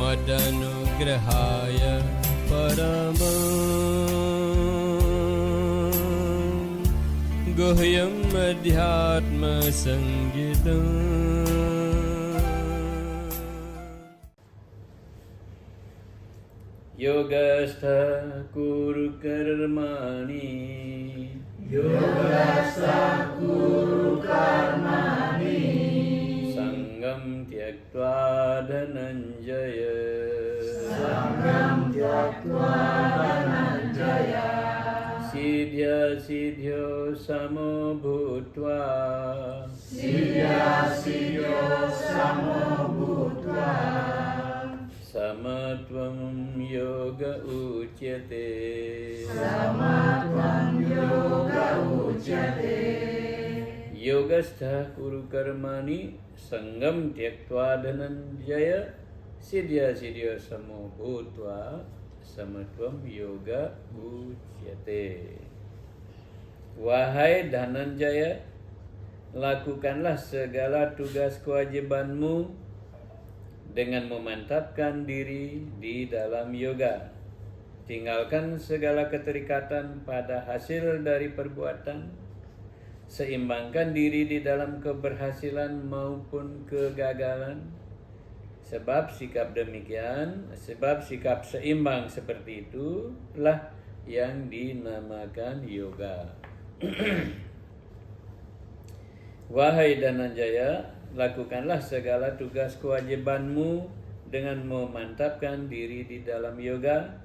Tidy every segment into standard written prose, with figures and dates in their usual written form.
मदनुग्रहाय परमं गुह्यम् अध्यात्मसंज्ञितम् योगस्थ कुरु कर्माणि संगं त्यक्त्वा धनञ्जय सिद्ध्यो समो भूत्वा समत्वं योग उच्यते योगस्थ कुरु कर्माणि संगम त्यक्त्वा धनंजय सिद्ध्यो समो भूत्वा समत्वं योग उच्यते. Wahai Dhananjaya, lakukanlah segala tugas kewajibanmu dengan memantapkan diri di dalam yoga. Tinggalkan segala keterikatan pada hasil dari perbuatan. Seimbangkan diri di dalam keberhasilan maupun kegagalan. Sebab sikap seimbang seperti itulah yang dinamakan yoga. Wahai Dhananjaya, lakukanlah segala tugas kewajibanmu dengan memantapkan diri di dalam yoga.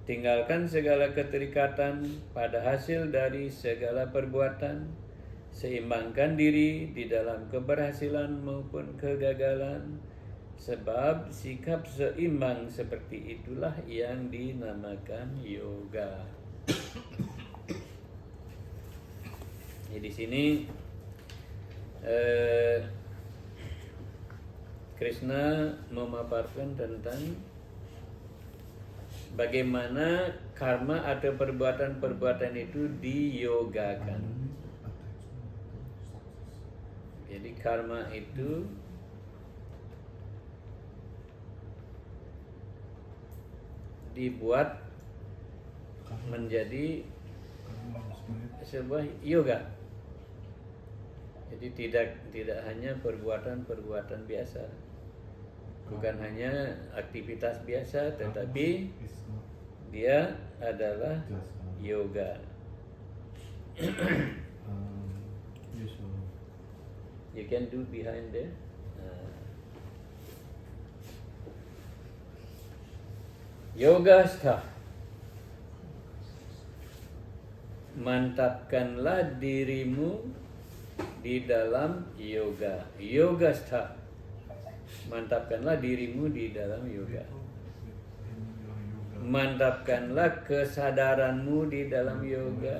Tinggalkan segala keterikatan pada hasil dari segala perbuatan. Seimbangkan diri di dalam keberhasilan maupun kegagalan. Sebab sikap seimbang seperti itulah yang dinamakan yoga. Jadi di sini Krishna memaparkan tentang bagaimana karma atau perbuatan-perbuatan itu diyogakan. Jadi karma itu dibuat menjadi sebuah yoga. Jadi tidak hanya perbuatan-perbuatan biasa, bukan hanya aktivitas biasa, tetapi dia adalah yoga. You can do behind there. Yogastha, mantapkanlah dirimu di dalam yoga. Yogastha, mantapkanlah dirimu di dalam yoga. Mantapkanlah kesadaranmu di dalam yoga.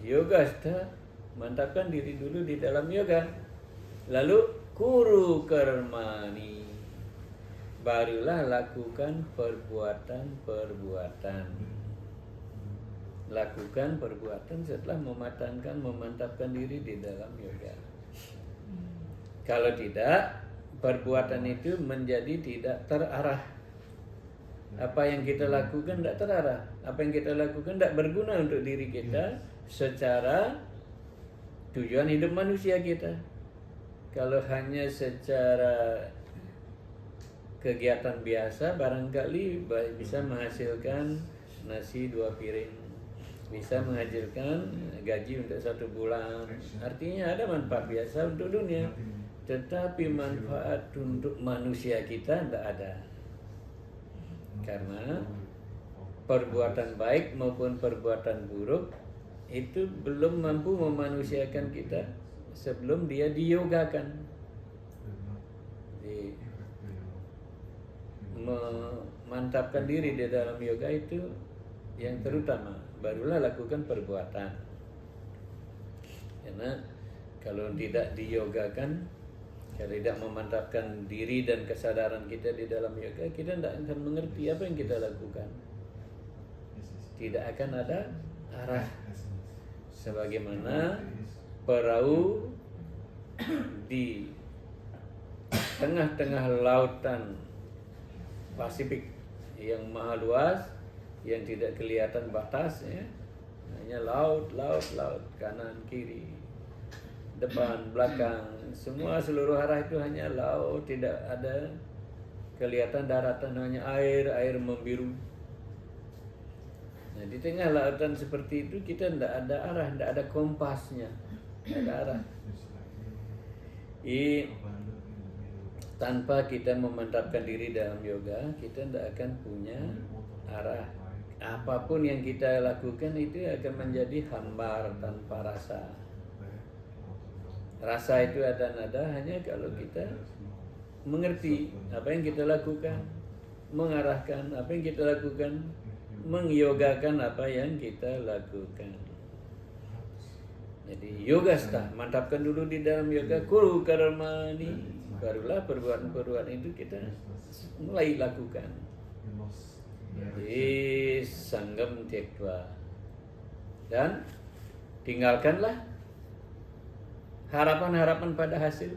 Yogastha, mantapkan diri dulu di dalam yoga. Lalu kuru karmani, barulah lakukan perbuatan-perbuatan. Lakukan perbuatan setelah memantapkan diri di dalam yoga. Kalau tidak, perbuatan itu menjadi tidak terarah. Apa yang kita lakukan tidak terarah. Apa yang kita lakukan tidak berguna untuk diri kita secara tujuan hidup manusia kita. Kalau hanya secara kegiatan biasa, barangkali bisa menghasilkan nasi 2 piring, bisa menghasilkan gaji untuk 1 bulan. Artinya ada manfaat biasa untuk dunia, tetapi manfaat untuk manusia kita tidak ada. Karena perbuatan baik maupun perbuatan buruk itu belum mampu memanusiakan kita sebelum dia diyogakan. Jadi, memantapkan diri di dalam yoga itu yang terutama, barulah lakukan perbuatan. Karena kalau tidak diyogakan, kalau tidak memantapkan diri dan kesadaran kita di dalam yoga, kita tidak akan mengerti apa yang kita lakukan. Tidak akan ada arah. Sebagaimana perahu di tengah-tengah lautan Pasifik yang maha luas, yang tidak kelihatan batasnya, hanya laut, kanan kiri, depan belakang, semua seluruh arah itu hanya laut, tidak ada kelihatan daratan, hanya air membiru. Nah, di tengah lautan seperti itu kita tidak ada arah, tidak ada kompasnya, tidak ada arah. Tanpa kita memantapkan diri dalam yoga, kita tidak akan punya arah. Apapun yang kita lakukan itu akan menjadi hambar tanpa rasa. Rasa itu ada hanya kalau kita mengerti apa yang kita lakukan, mengarahkan apa yang kita lakukan, mengyogakan apa yang kita lakukan. Jadi yogastha, mantapkan dulu di dalam yoga, kuru karmani, barulah perbuatan-perbuatan itu kita mulai lakukan. Jadi sanggam tyektva, dan tinggalkanlah harapan-harapan pada hasil.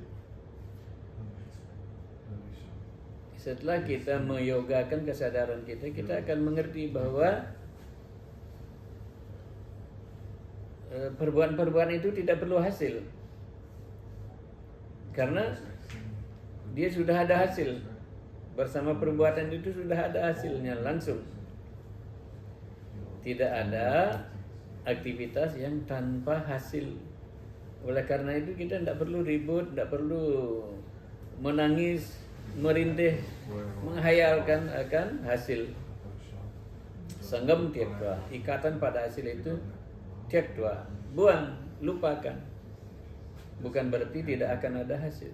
Setelah kita meyogakan kesadaran kita, kita akan mengerti bahwa perbuatan-perbuatan itu tidak perlu hasil, karena dia sudah ada hasil. Bersama perbuatan itu sudah ada hasilnya langsung. Tidak ada aktivitas yang tanpa hasil. Oleh karena itu kita tidak perlu ribut, tidak perlu menangis, merintih, menghayalkan akan hasil. Sanggam tyektva, ikatan pada hasil itu tyektva, buang, lupakan. Bukan berarti tidak akan ada hasil,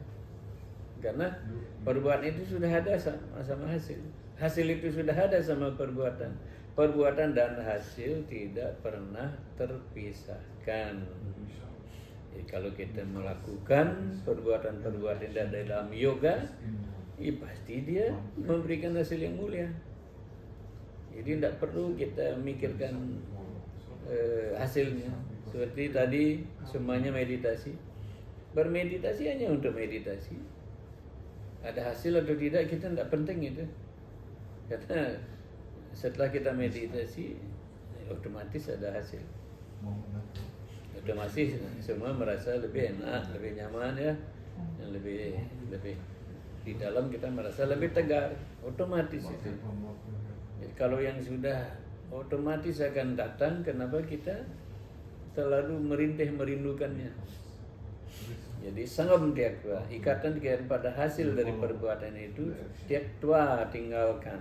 karena perbuatan itu sudah ada sama hasil. Hasil itu sudah ada sama perbuatan. Perbuatan dan hasil tidak pernah terpisahkan. Jadi kalau kita melakukan perbuatan-perbuatan dalam yoga, pasti dia memberikan hasil yang mulia. Jadi tidak perlu kita mikirkan hasilnya. Seperti tadi semuanya meditasi. Bermeditasi hanya untuk meditasi. Ada hasil atau tidak kita tidak penting itu. Karena setelah kita meditasi otomatis ada hasil. Otomatis semua merasa lebih enak, lebih nyaman ya. Yang lebih di dalam kita merasa lebih tegar, otomatis itu. Jadi kalau yang sudah otomatis akan datang, kenapa kita selalu merintih merindukannya? Jadi sanggam tyektva, ikatan pada hasil dari perbuatan itu, tyektva, tinggalkan.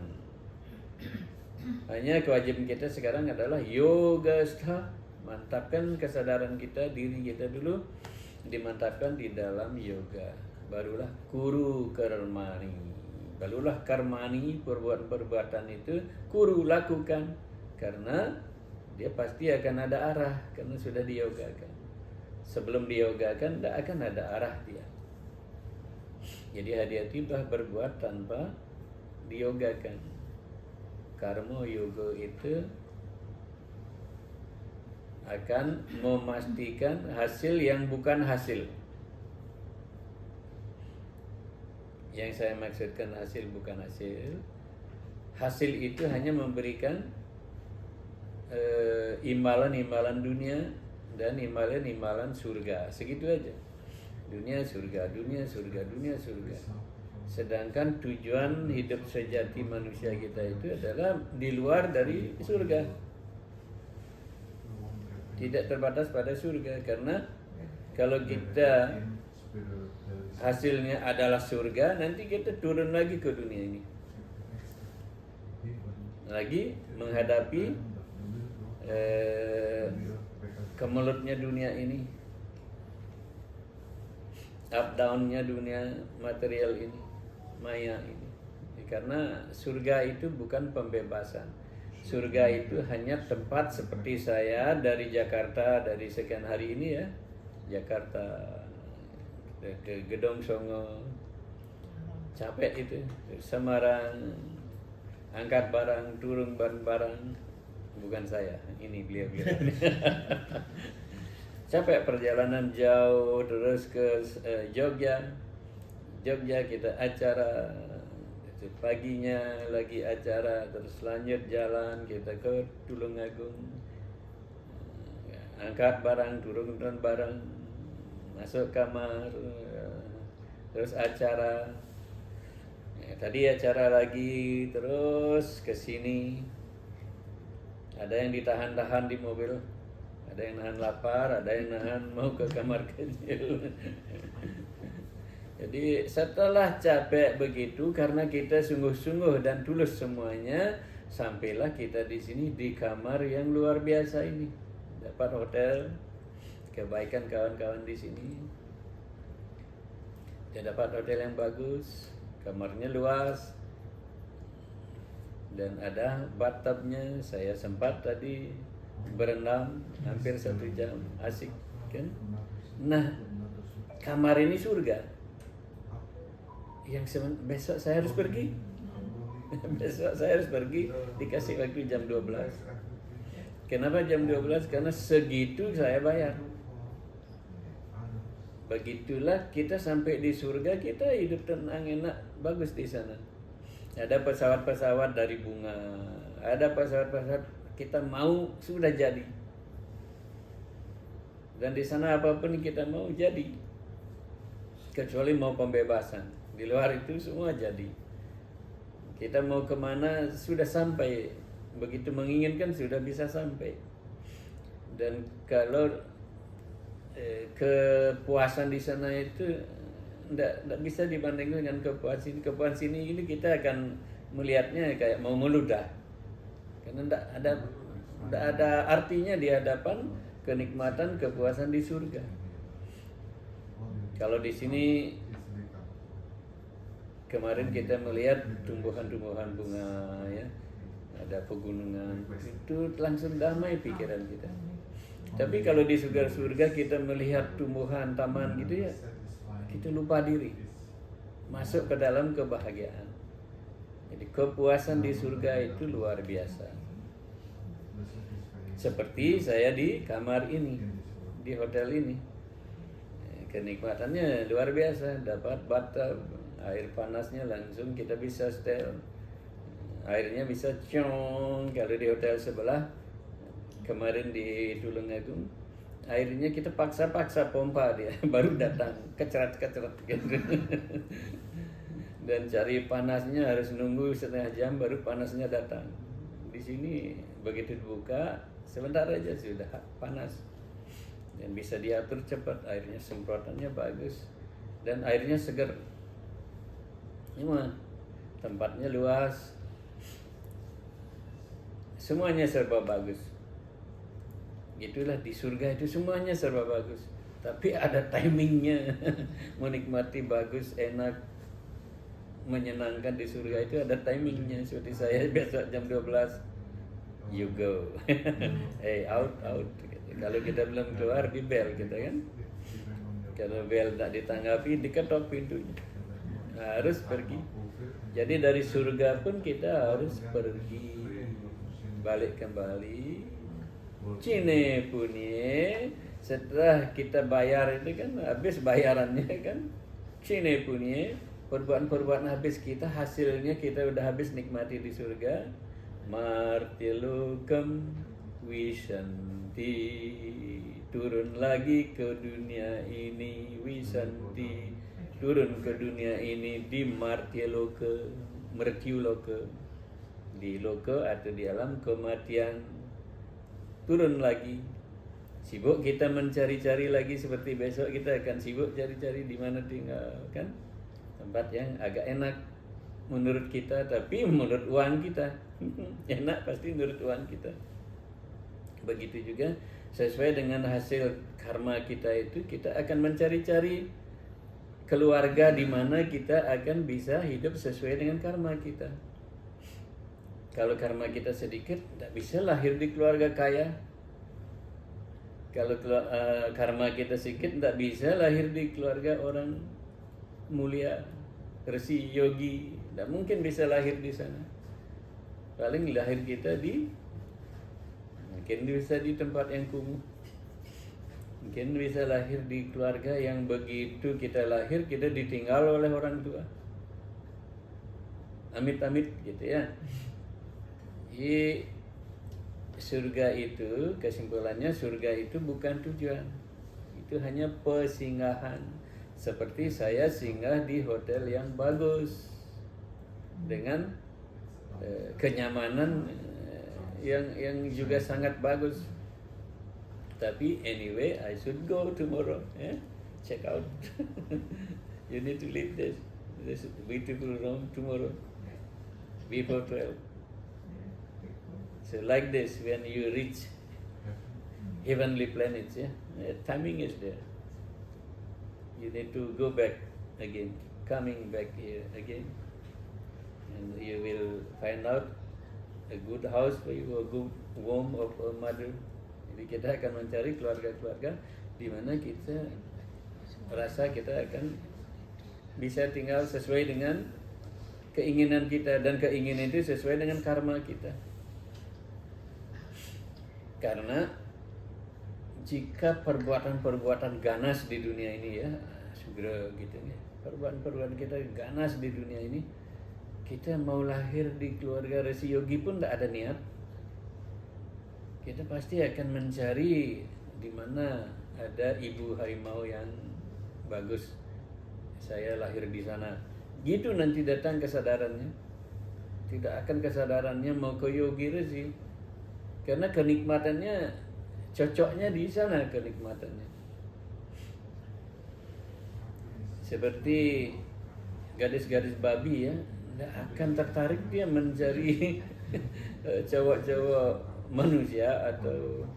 Hanya kewajiban kita sekarang adalah yogastha, mantapkan kesadaran kita, diri kita dulu dimantapkan di dalam yoga. Barulah kuru karmani, barulah karmani, perbuatan-perbuatan itu kuru, lakukan, karena dia pasti akan ada arah karena sudah diyogakan. Sebelum diyogakan tidak akan ada arah dia. Jadi hati-hati berbuat tanpa diyogakan. Karma yoga itu akan memastikan hasil yang bukan hasil. Yang saya maksudkan hasil bukan hasil. Hasil itu hanya memberikan imbalan-imbalan dunia dan imbalan-imbalan surga. Segitu aja. Dunia surga, dunia surga, dunia surga. Sedangkan tujuan hidup sejati manusia kita itu adalah di luar dari surga. Tidak terbatas pada surga, karena kalau kita hasilnya adalah surga, nanti kita turun lagi ke dunia ini. Lagi menghadapi kemelutnya dunia ini, up down-nya dunia material ini, maya ini. Karena surga itu bukan pembebasan. Surga itu hanya tempat seperti saya dari Jakarta, dari sekian hari ini ya, Jakarta ke Gedong Songo, capek itu, Semarang, angkat barang, turun barang, bukan saya, ini beliau-beliau. Capek perjalanan jauh terus ke Jogja kita acara paginya lagi acara, terus lanjut jalan kita ke Tulungagung, angkat barang, turunkan barang, masuk kamar, terus acara. Tadi acara lagi, terus ke sini. Ada yang ditahan-tahan di mobil, ada yang nahan lapar, ada yang nahan mau ke kamar kecil. Jadi setelah capek begitu, karena kita sungguh-sungguh dan tulus semuanya, sampailah kita di sini di kamar yang luar biasa ini. Dapat hotel, kebaikan kawan-kawan di sini. Dia dapat hotel yang bagus, kamarnya luas, dan ada bathtubnya. Saya sempat tadi berendam hampir 1 jam, asik kan? Nah, kamar ini surga. Yang besok saya harus pergi. Besok saya harus pergi, dikasih waktu jam 12. Kenapa jam 12? Karena segitu saya bayar. Begitulah kita sampai di surga, kita hidup tenang, enak, bagus di sana. Ada pesawat-pesawat dari bunga, ada pesawat-pesawat kita mau sudah jadi. Dan di sana apapun kita mau jadi, kecuali mau pembebasan. Di luar itu semua jadi. Kita mau kemana sudah sampai, begitu menginginkan sudah bisa sampai. Dan kalau kepuasan di sana itu tidak bisa dibandingkan dengan kepuasan ini kita akan melihatnya kayak mau meludah, karena tidak ada artinya di hadapan kenikmatan kepuasan di surga. Kalau di sini kemarin kita melihat tumbuhan-tumbuhan bunga, ya, ada pegunungan, itu langsung damai pikiran kita. Tapi kalau di surga kita melihat tumbuhan, taman gitu ya, kita lupa diri, masuk ke dalam kebahagiaan. Jadi kepuasan di surga itu luar biasa. Seperti saya di kamar ini, di hotel ini, kenikmatannya luar biasa. Dapat bathtub, air panasnya langsung kita bisa setel, airnya bisa ciong. Kalau di hotel sebelah kemarin di Tulungagung, airnya kita paksa-paksa pompa dia baru datang, kecerat-kecerat gitu. Dan cari panasnya harus nunggu 1/2 jam baru panasnya datang. Di sini begitu dibuka sebentar aja sudah panas, dan bisa diatur cepat, airnya semprotannya bagus dan airnya segar. Ini mah tempatnya luas, semuanya serba bagus. Itulah di surga itu semuanya serba bagus, tapi ada timingnya. Menikmati bagus, enak, menyenangkan di surga itu ada timingnya. Seperti saya besok jam 12 you go. Hey, out. Kalau kita belum keluar di bel kita kan. Kalau bel tak ditanggapi, diketok pintunya, harus pergi. Jadi dari surga pun kita harus pergi, balik kembali. Cine punya, setelah kita bayar itu kan habis bayarannya kan. Cine punya, perbuatan habis kita, hasilnya kita udah habis nikmati di surga. Martilukam Wisanti, turun lagi ke dunia ini. Wisanti, turun ke dunia ini di Martiloka, Mertiuloka, di loka atau di alam kematian. Turun lagi, sibuk kita mencari-cari lagi. Seperti besok kita akan sibuk cari-cari di mana tinggal kan, tempat yang agak enak menurut kita, tapi menurut uang kita enak pasti menurut uang kita. Begitu juga sesuai dengan hasil karma kita itu, kita akan mencari-cari keluarga di mana kita akan bisa hidup sesuai dengan karma kita. Kalau karma kita sedikit, tidak bisa lahir di keluarga kaya. Kalau karma kita sedikit, tidak bisa lahir di keluarga orang mulia, resi, yogi. Tidak mungkin bisa lahir di sana. Paling lahir kita mungkin bisa di tempat yang kumuh. Mungkin bisa lahir di keluarga yang begitu kita lahir, kita ditinggal oleh orang tua. amit-amit gitu ya. Jadi surga itu, kesimpulannya surga itu bukan tujuan, itu hanya persinggahan. Seperti saya singgah di hotel yang bagus dengan kenyamanan yang juga sangat bagus. Tapi anyway, I should go tomorrow. Check out. You need to leave this beautiful room tomorrow before 12. So like this, when you reach heavenly planets, timing is there. You need to go back again, coming back here again, and you will find out a good house for you, a good womb of a mother. Jadi kita akan mencari keluarga-keluarga di mana kita rasa kita akan bisa tinggal sesuai dengan keinginan kita, dan keinginan itu sesuai dengan karma kita. Karena jika perbuatan-perbuatan ganas di dunia ini ya, segera gitu ya, perbuatan-perbuatan kita ganas di dunia ini, kita mau lahir di keluarga resi yogi pun tidak ada niat. Kita pasti akan mencari di mana ada ibu harimau yang bagus. Saya lahir di sana. Gitu nanti datang kesadarannya. Tidak akan kesadarannya mau ke yogi resi. Karena kenikmatannya cocoknya di sana kenikmatannya. Seperti gadis-gadis babi ya, tidak akan tertarik dia mencari cowok-cowok manusia atau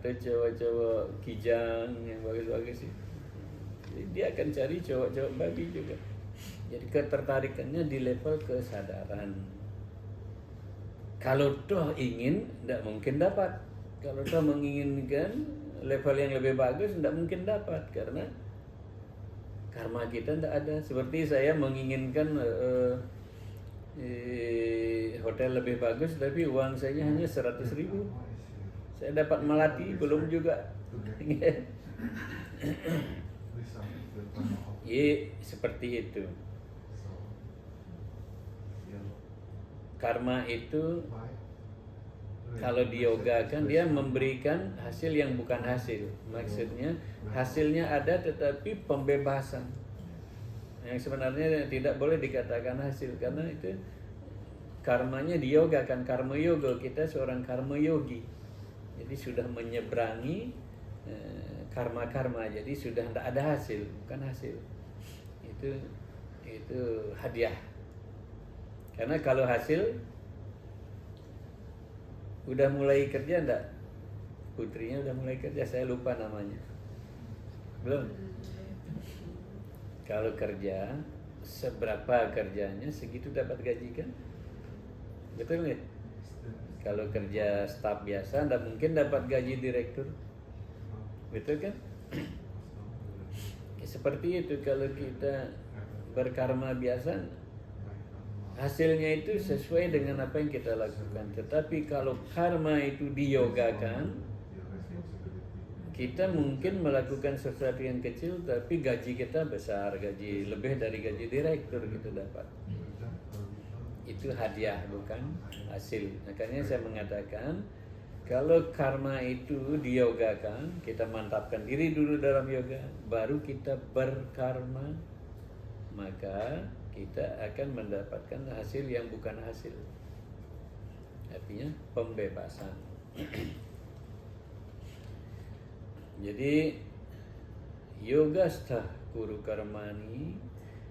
cowok-cowok kijang yang bagus-bagus sih. Dia akan cari cowok-cowok babi juga. Jadi ketertarikannya di level kesadaran. Kalau toh ingin, tidak mungkin dapat. Kalau toh menginginkan level yang lebih bagus, tidak mungkin dapat karena karma kita tidak ada. Seperti saya menginginkan hotel lebih bagus, tapi uang saya hanya 100.000. Saya dapat melati belum juga. Seperti itu. Karma itu kalau diogakan dia memberikan hasil yang bukan hasil. Maksudnya hasilnya ada tetapi pembebasan. Yang sebenarnya tidak boleh dikatakan hasil karena itu karmanya diogakan. Karma yoga, kita seorang karma yogi. Jadi sudah menyeberangi karma-karma. Jadi sudah tidak ada hasil, bukan hasil. Itu hadiah. Karena kalau hasil udah mulai kerja enggak? Putrinya udah mulai kerja, saya lupa namanya. Belum. Kalau kerja, seberapa kerjanya segitu dapat gaji kan? Betul nggak? Kalau kerja staf biasa, enggak mungkin dapat gaji direktur. Betul kan? Seperti itu kalau kita berkarma biasa, hasilnya itu sesuai dengan apa yang kita lakukan. Tetapi kalau karma itu diyogakan, kita mungkin melakukan sesuatu yang kecil, tapi gaji kita besar, gaji lebih dari gaji direktur kita dapat. Itu hadiah, bukan hasil. Makanya saya mengatakan, kalau karma itu diyogakan, kita mantapkan diri dulu dalam yoga, baru kita berkarma, maka kita akan mendapatkan hasil yang bukan hasil. Artinya pembebasan. Jadi yogastha kuru karmani,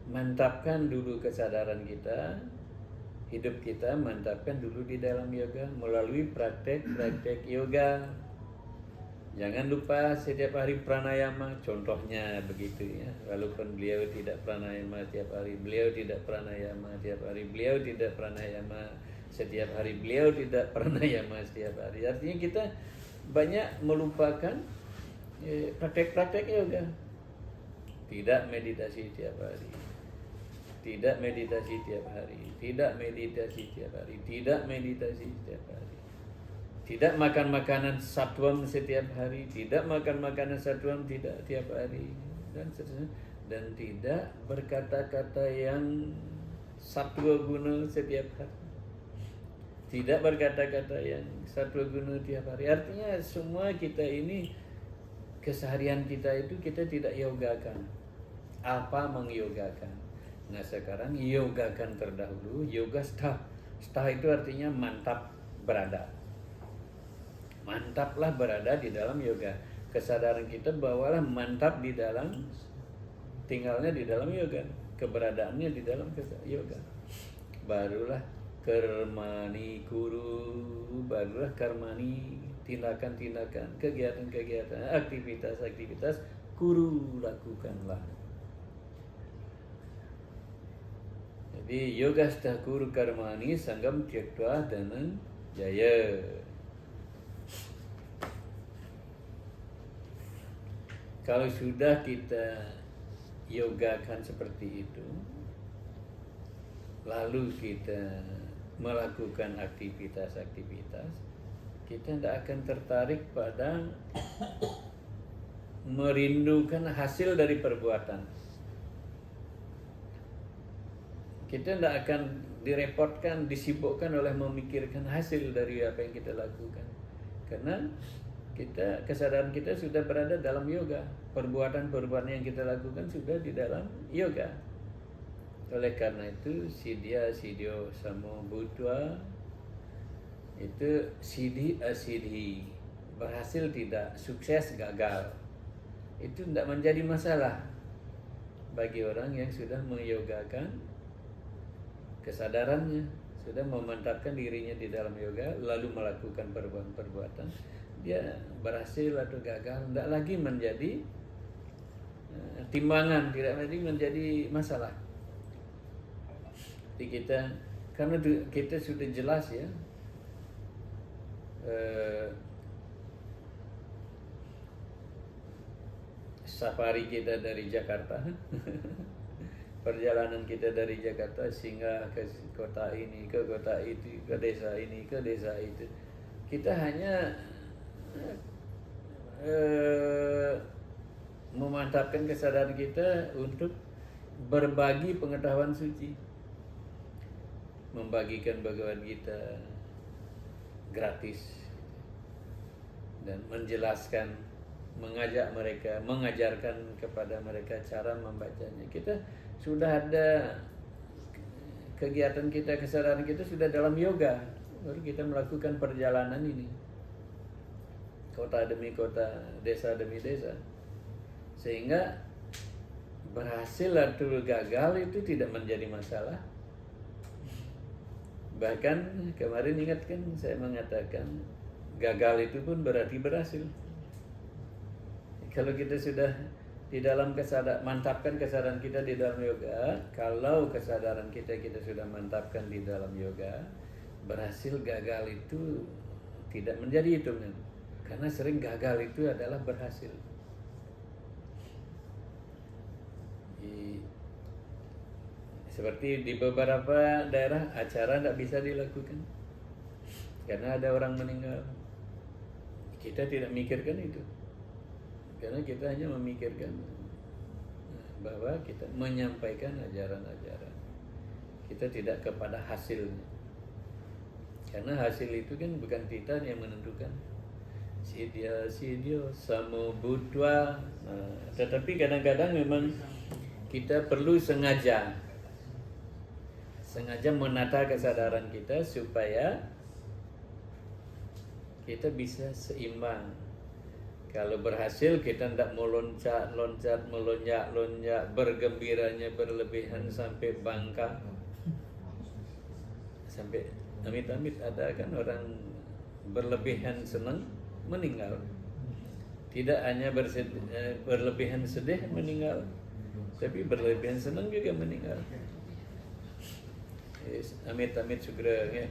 mantapkan dulu kesadaran kita, hidup kita mantapkan dulu di dalam yoga melalui praktek-praktek yoga. Jangan lupa setiap hari pranayama, contohnya begitu ya. Walaupun beliau tidak pranayama tiap hari, beliau tidak pranayama tiap hari, beliau tidak pranayama setiap hari, beliau tidak pranayama setiap hari. Artinya kita banyak melupakan praktek-praktek yoga. Tidak meditasi tiap hari, tidak meditasi tiap hari, tidak meditasi tiap hari, tidak meditasi tiap hari. Tidak makan makanan satwam setiap hari, tidak makan makanan satwam tidak tiap hari, dan seterusnya. Dan tidak berkata-kata yang Satwa guna setiap hari. Tidak berkata-kata yang satwa guna tiap hari. Artinya semua kita ini, keseharian kita itu kita tidak yogakan. Apa mengyogakan? Nah sekarang yogakan terdahulu. Yoga stha. Stha itu artinya mantap berada. Mantaplah berada di dalam yoga. Kesadaran kita bawalah mantap di dalam, tinggalnya di dalam yoga, keberadaannya di dalam yoga. Barulah karmani kuru, barulah karmani, tindakan-tindakan, kegiatan-kegiatan, aktivitas-aktivitas kuru lakukanlah. Jadi yoga stha kuru karmani sanggam tyaktva dhanam jaya. Kalau sudah kita yogakan seperti itu, lalu kita melakukan aktivitas-aktivitas, kita tidak akan tertarik pada merindukan hasil dari perbuatan. Kita tidak akan direpotkan, disibukkan oleh memikirkan hasil dari apa yang kita lakukan. Karena kesadaran kita sudah berada dalam yoga. Perbuatan-perbuatan yang kita lakukan sudah di dalam yoga. Oleh karena itu siddhya siddhyo samo bhutva, itu siddhi asiddhi, berhasil tidak, sukses gagal, itu tidak menjadi masalah bagi orang yang sudah menyogakan kesadarannya, sudah memantapkan dirinya di dalam yoga, lalu melakukan perbuatan-perbuatan. Dia berhasil atau gagal tidak lagi menjadi timbangan, tidak lagi menjadi masalah. Jadi kita, karena kita sudah jelas ya, safari kita dari Jakarta, perjalanan kita dari Jakarta singgah ke kota ini, ke kota itu, ke desa ini, ke desa itu, kita hanya memantapkan kesadaran kita untuk berbagi pengetahuan suci, membagikan Bhagavad Gita gratis dan menjelaskan, mengajak mereka, mengajarkan kepada mereka cara membacanya. Kita sudah ada kegiatan kita, kesadaran kita sudah dalam yoga, baru kita melakukan perjalanan ini, kota demi kota, desa demi desa, sehingga berhasil atau gagal itu tidak menjadi masalah. Bahkan kemarin ingat kan saya mengatakan gagal itu pun berarti berhasil. Kalau kita sudah di dalam mantapkan kesadaran kita di dalam yoga, kalau kesadaran kita sudah mantapkan di dalam yoga, berhasil gagal itu tidak menjadi hitungan. Karena sering gagal itu adalah berhasil. Seperti di beberapa daerah acara tidak bisa dilakukan karena ada orang meninggal. Kita tidak mikirkan itu, karena kita hanya memikirkan bahwa kita menyampaikan ajaran-ajaran. Kita tidak kepada hasilnya, karena hasil itu kan bukan kita yang menentukan. Siddhya siddhyo samo bhutva. Tetapi kadang-kadang memang kita perlu sengaja menata kesadaran kita supaya kita bisa seimbang. Kalau berhasil kita tidak mau loncat, melonjak, bergembiranya berlebihan sampai bangka, sampai amit-amit. Ada kan orang berlebihan senang meninggal. Tidak hanya berlebihan sedih meninggal, tapi berlebihan senang juga meninggal. Amit-amit segera ya.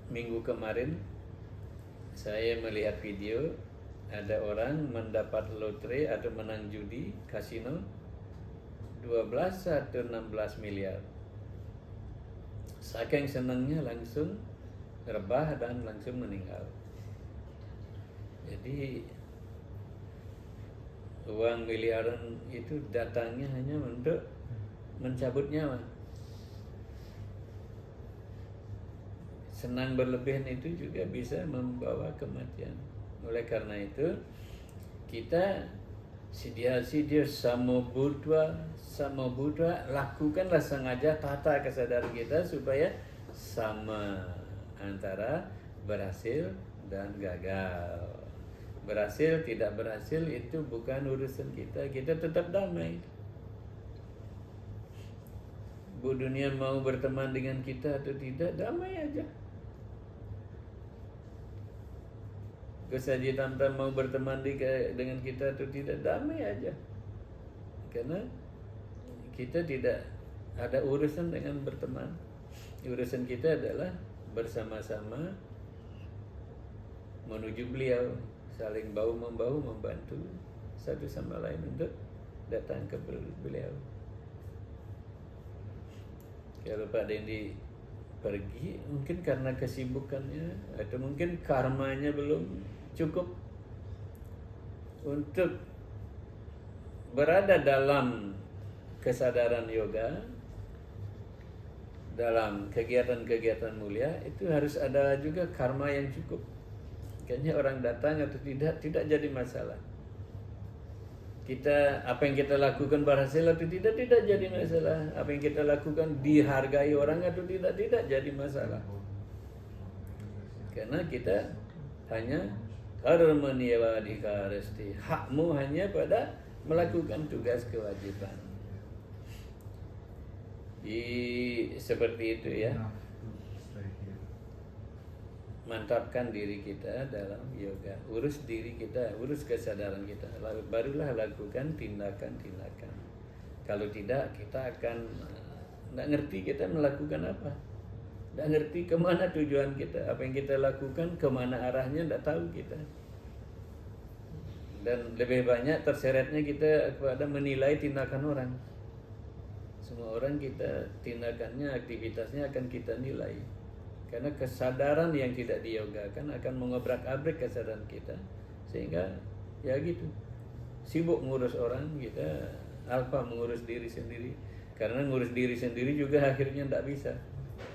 Minggu kemarin saya melihat video, ada orang mendapat lotre atau menang judi kasino 12 atau 16 miliar. Saking senangnya langsung rebah dan langsung meninggal. Jadi uang miliaran itu datangnya hanya untuk mencabut nyawa. Senang berlebihan itu juga bisa membawa kematian. Oleh karena itu kita sidia samobudwa lakukanlah sengaja tata kesadaran kita supaya sama antara berhasil dan gagal. Berhasil tidak berhasil itu bukan urusan kita tetap damai. Bu dunia mau berteman dengan kita atau tidak, damai aja. Kesaji tamtam mau berteman dengan kita atau tidak, damai aja. Karena kita tidak ada urusan dengan berteman. Urusan kita adalah bersama-sama menuju beliau, saling bahu-membahu membantu satu sama lain untuk datang ke beliau. Kalau Pak Dendi pergi, mungkin karena kesibukannya atau mungkin karmanya belum cukup untuk berada dalam kesadaran yoga, dalam kegiatan-kegiatan mulia. Itu harus ada juga karma yang cukup. Kayaknya orang datang atau tidak jadi masalah. Kita, apa yang kita lakukan berhasil atau tidak jadi masalah. Apa yang kita lakukan dihargai orang atau tidak jadi masalah. Karena kita hanya karmaniyawadhikaresti, hakmu hanya pada melakukan tugas kewajiban. Seperti itu ya. Mantapkan diri kita dalam yoga, urus diri kita, urus kesadaran kita, lalu barulah lakukan tindakan-tindakan. Kalau tidak, kita akan tidak ngerti kita melakukan apa, tidak ngerti kemana tujuan kita, apa yang kita lakukan, kemana arahnya, tidak tahu kita. Dan lebih banyak terseretnya kita kepada menilai tindakan orang. Semua orang kita tindakannya, aktivitasnya akan kita nilai. Karena kesadaran yang tidak diyogakan akan mengobrak-abrik kesadaran kita. Sehingga ya gitu, sibuk ngurus orang, kita alpa mengurus diri sendiri. Karena ngurus diri sendiri juga akhirnya tidak bisa,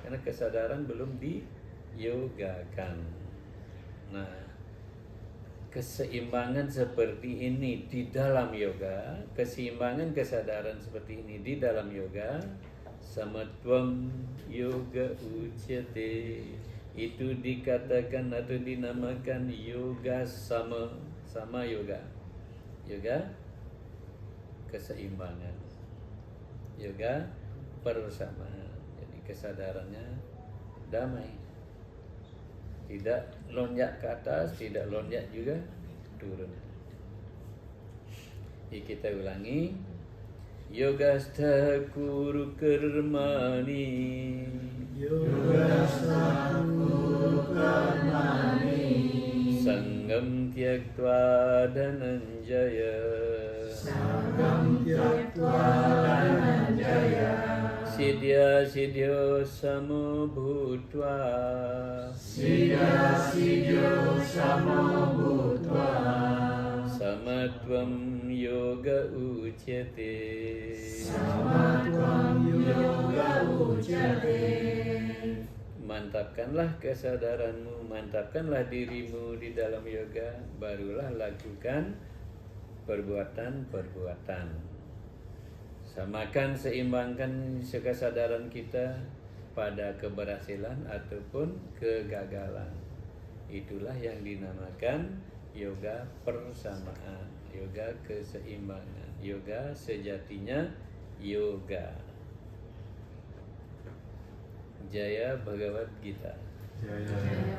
karena kesadaran belum diyogakan. Nah, keseimbangan seperti ini di dalam yoga, keseimbangan kesadaran seperti ini di dalam yoga, samatwam yoga ucyate, itu dikatakan atau dinamakan yoga sama yoga. Yoga keseimbangan, yoga persamaan. Jadi kesadarannya damai, tidak lonjak ke atas, tidak lonjak juga turun. Jadi kita ulangi. Yogastha kuru karmani, Yogastha kuru karmani, Sangham tyaktva dhananjaya, Sangham tyaktva dhananjaya, Siddhya siddhyo samo bhutva, Siddhya siddhyo samo bhutva, samatvam yoga ucyate, samatvam yoga ucyate. Mantapkanlah kesadaranmu, mantapkanlah dirimu di dalam yoga, barulah lakukan perbuatan-perbuatan. Samakan, seimbangkan kesadaran kita pada keberhasilan ataupun kegagalan. Itulah yang dinamakan yoga persamaan, yoga keseimbangan, yoga sejatinya yoga. Jaya Bhagavad Gita. Jaya.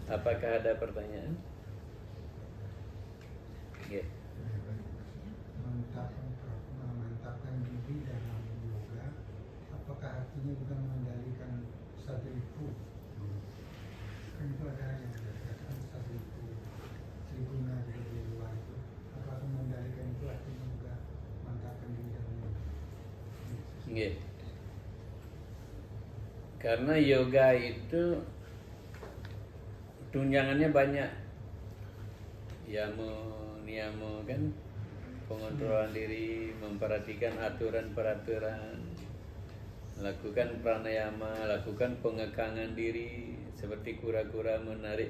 Apakah ada pertanyaan? Yeah. Mantapkan diri dalam yoga, apakah artinya bukan mengendalikan sadripu? Kan itu ada yang dikatakan sadripu, tribuna di luar itu. Apakah mengendalikan itu artinya juga mantapkan diri dalam yoga? Yeah. Karena yoga itu tunjangannya banyak, yamo, niyamo kan, pengontrolan diri, memperhatikan aturan-peraturan, lakukan pranayama, lakukan pengekangan diri seperti kura-kura menarik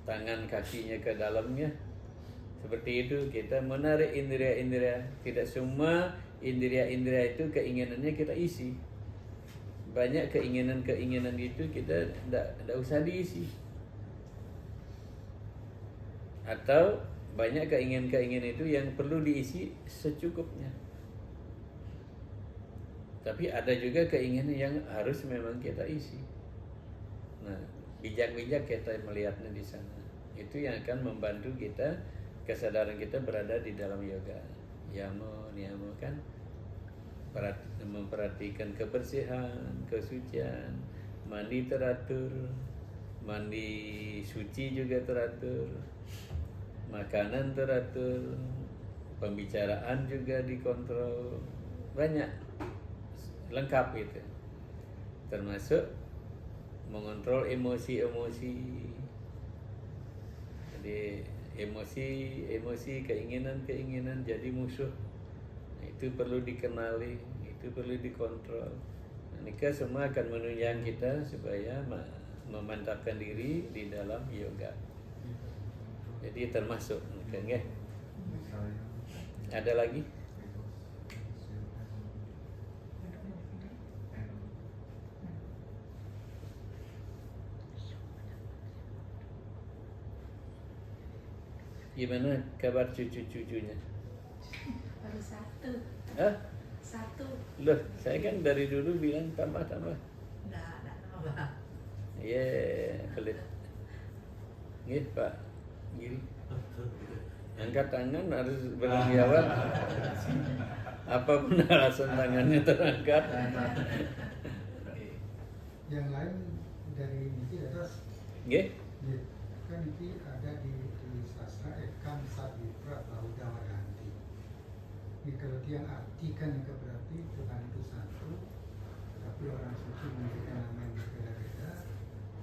tangan kakinya ke dalamnya. Seperti itu kita menarik indera-indera. Tidak semua indera-indera itu keinginannya kita isi. Banyak keinginan-keinginan itu kita tidak usah diisi. Atau banyak keinginan-keinginan itu yang perlu diisi secukupnya. Tapi ada juga keinginan yang harus memang kita isi. Nah, bijak-bijak kita melihatnya di sana. Itu yang akan membantu kita, kesadaran kita berada di dalam yoga. Yama, niyama kan memperhatikan kebersihan, kesucian, mandi teratur, mandi suci juga teratur, makanan teratur, pembicaraan juga dikontrol, banyak, lengkap itu, termasuk mengontrol emosi-emosi. Jadi emosi, keinginan jadi musuh. Itu perlu dikenali, itu perlu dikontrol. Nikah semua akan menunjang kita supaya memantapkan diri di dalam yoga. Jadi termasuk, kan ya? Ada lagi? Gimana kabar cucu-cucunya? Baru satu. Hah? Satu. Loh, saya kan dari dulu bilang tambah-tambah. Enggak tambah. Iya, pelit. Nggih, Pak Giri. Angkat tangan harus berjawab. Apapun alasan tangannya terangkat. Yang lain dari Niki ada, Nggih? kan Niki ada di sastra Ekam Sadipra Lauda Wadanti. Ini kalau dia artikan itu berarti Tuhan itu satu, tapi orang suci memiliki nama yang berbeda-beda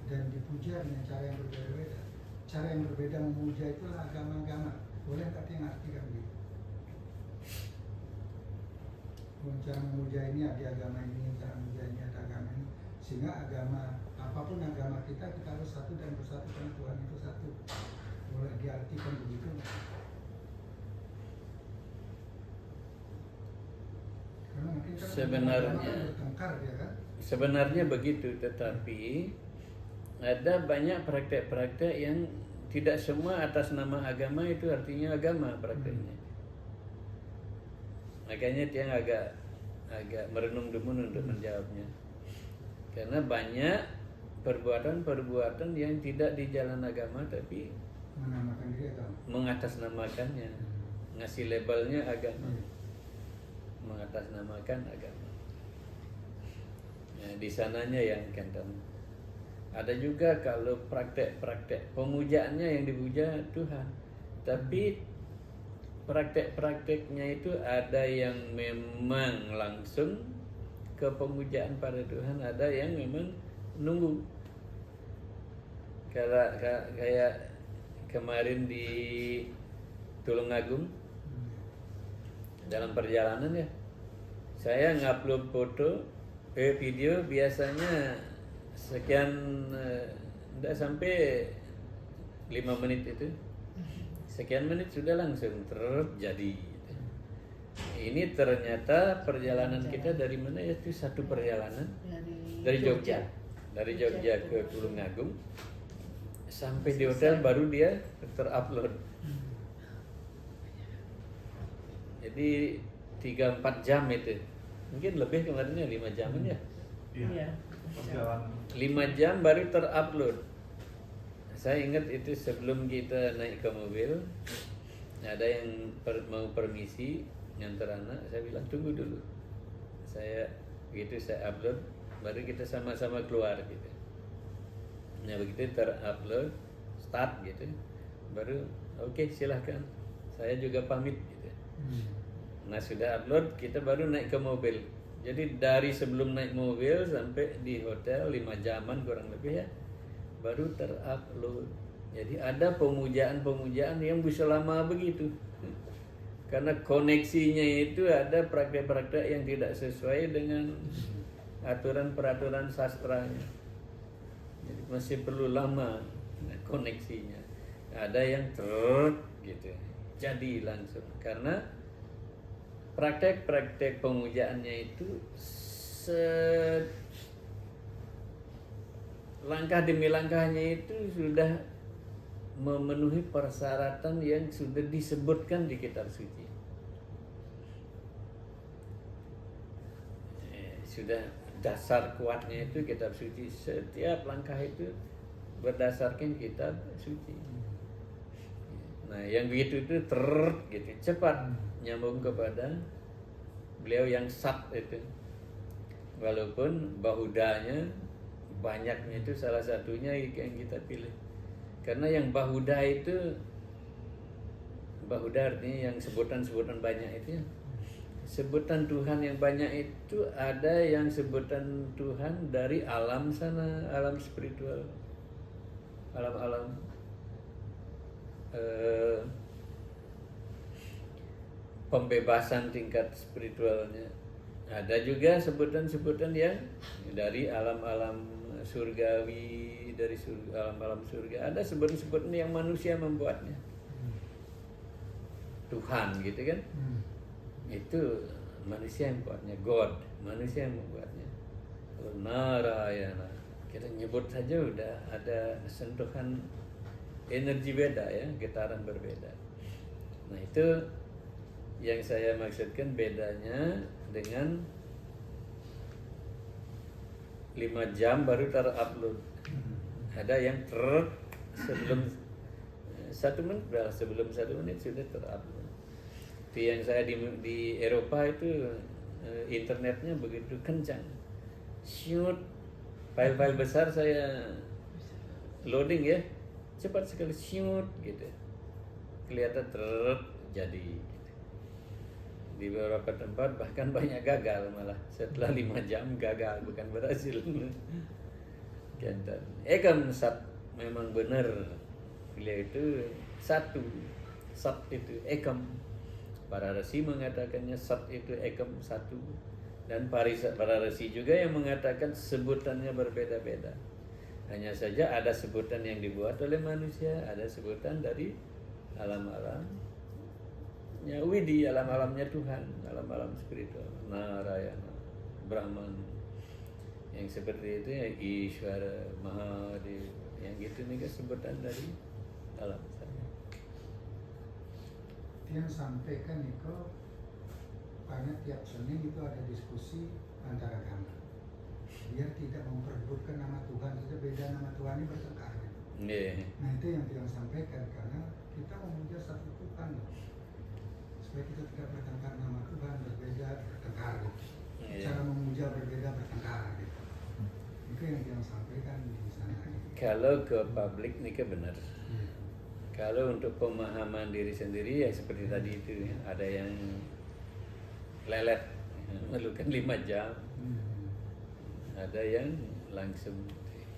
dan dipuja dengan cara yang berbeda-beda. Cara yang berbeda memuja itulah agama-agama. Boleh nggak yang artikan begitu? Cara memuja ini ada agama ini, cara memuja ini ada agama ini, sehingga agama apapun agama kita harus satu dan bersatu karena Tuhan itu satu. Boleh diartikan begitu? Karena mungkin kan Sebenarnya bertengkar dia kan? Sebenarnya begitu, tetapi ada banyak praktek-praktek yang tidak semua atas nama agama itu artinya agama prakteknya. Makanya dia agak merenung-demun untuk menjawabnya. Karena banyak perbuatan-perbuatan yang tidak di jalan agama tapi Menamakan diri agama. mengatasnamakannya, ngasih labelnya agama, mengatasnamakan agama. Nah, di sananya yang kentang. Ada juga kalau praktek-praktek pemujaannya yang dipuja Tuhan, tapi praktek-prakteknya itu ada yang memang langsung ke pemujaan pada Tuhan, ada yang memang nunggu. Kayak kemarin di Tulungagung dalam perjalanan ya, saya ngupload foto, video biasanya sekian, tidak sampai 5 menit itu, sekian menit sudah langsung terjadi. Ini ternyata perjalanan kita dari mana ya? Itu satu perjalanan dari Jogja ke Tulungagung, sampai di hotel baru dia terupload. Jadi 3-4 jam itu, mungkin lebih kemarinnya 5 jaman ya. Iya. 5 jam baru terupload. Saya ingat itu sebelum kita naik ke mobil, ada yang mau permisi ngantar anak, saya bilang tunggu dulu. Saya upload, baru kita sama-sama keluar gitu. Nah begitu terupload, start gitu, baru oke, silahkan. Saya juga pamit gitu. Nah sudah upload, kita baru naik ke mobil. Jadi dari sebelum naik mobil sampai di hotel 5 jaman kurang lebih ya, baru terupload. Jadi ada pemujaan-pemujaan yang bisa lama begitu. Karena koneksinya itu ada praktek-praktek yang tidak sesuai dengan aturan-peraturan sastranya. Jadi masih perlu lama koneksinya. Ada yang gitu. Jadi langsung karena praktek-praktek pemujaannya itu langkah demi langkahnya itu sudah memenuhi persyaratan yang sudah disebutkan di kitab suci. Sudah dasar kuatnya itu kitab suci. Setiap langkah itu berdasarkan kitab suci. Nah, yang begitu itu gitu cepat nyambung kepada beliau yang sat itu. Walaupun bahudanya banyaknya itu salah satunya yang kita pilih. Karena yang bahuda itu, bahuda artinya yang sebutan-sebutan banyak itu ya. Sebutan Tuhan yang banyak itu ada yang sebutan Tuhan dari alam sana, alam spiritual, alam-alam pembebasan tingkat spiritualnya. Ada juga sebutan-sebutan yang dari alam-alam surgawi, dari alam-alam surga. Ada sebutan-sebutan yang manusia membuatnya. Tuhan gitu kan. Itu manusia yang membuatnya. God, manusia yang membuatnya. Narayana, kita nyebut saja udah ada sentuhan energi beda ya, getaran berbeda. Nah itu yang saya maksudkan bedanya dengan 5 jam baru terupload. Ada yang sebelum 1 menit, sebelum 1 menit sudah terupload. Itu yang saya di Eropa itu internetnya begitu kencang. Shoot, file-file besar saya loading ya, cepat sekali shoot gitu. Kelihatan jadi. Di beberapa tempat bahkan banyak gagal malah setelah 5 jam gagal, bukan berhasil. Ekam sat memang benar, beliau itu satu, sat itu ekam. Para resi mengatakannya sat itu ekam satu, dan para resi juga yang mengatakan sebutannya berbeda-beda. Hanya saja ada sebutan yang dibuat oleh manusia, ada sebutan dari alam-alam ya Widi, alam-alamnya Tuhan, alam-alam spiritual, Narayana, Brahman, yang seperti itu ya Ishvara, Mahadev, yang gitu nih kan sebutan dari alam sana. Yang sampaikan itu karena tiap Senin itu ada diskusi antara agama. Dia tidak memperebutkan nama Tuhan, saja beda nama Tuhan ini bertengkar. Yeah. Nah itu yang dia sampaikan karena kita memuja satu Tuhan. Supaya kita tidak bertengkar, nama Tuhan berbeda bertengkar gitu. Cara memuja berbeda bertengkar gitu. Itu yang dia sampaikan di sana gitu. Kalau ke publik ini kan benar. Kalau untuk pemahaman diri sendiri ya seperti tadi itu ya, ada yang lelet memerlukan 5 jam, ada yang langsung.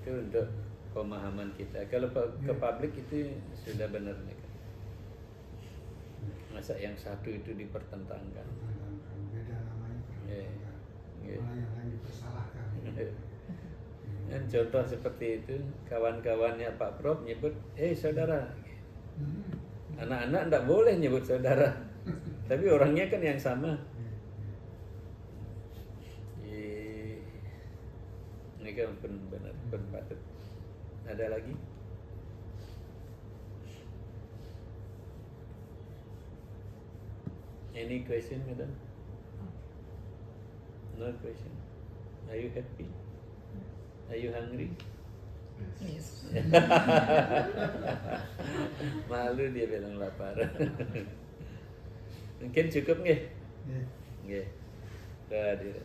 Itu untuk pemahaman kita. Kalau ke publik itu sudah benar nih. Masa yang satu itu dipertentangkan, beda namanya pertentangkan, malah yang lain dipersalahkan. Dan contoh seperti itu, kawan-kawannya Pak Prof nyebut, saudara. Anak-anak tidak boleh nyebut saudara, tapi orangnya kan yang sama. Ini kan benar patut. Ada lagi? Any question, madam? No question. Are you happy? Are you hungry? Yes. Malu dia bilang lapar. Mungkin cukup nggih? Ya. Nggih. Hadir.